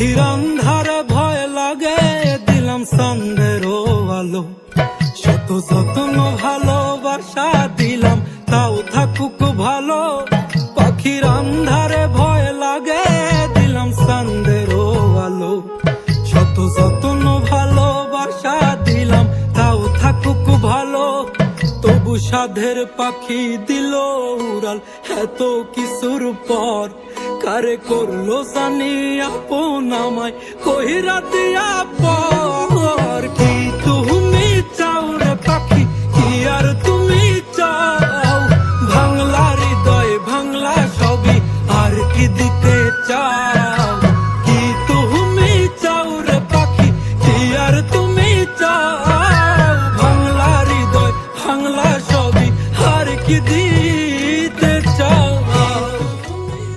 পাখির আন্ধারে ভয় লাগে, দিলাম চাঁদেরও আলো। শত যত্ন ভালোবাসা দিলাম, তাও থাকুক ভালো। পাখির আন্ধারে ভয় লাগে, দিলাম চাঁদেরও আলো। শত যত্ন ভালোবাসা দিলাম, তাও থাকুক ভালো। তবু সাধের পাখি দিল উড়াল এত কিছুর পর, কারে করলো জানি আপন আমায় কইরা দিয়া পর। কি তুমি চাও রে পাখি, কি আর তুমি চাও? ভাঙলা হৃদয় ভাঙলা সবই, আর কি দিতে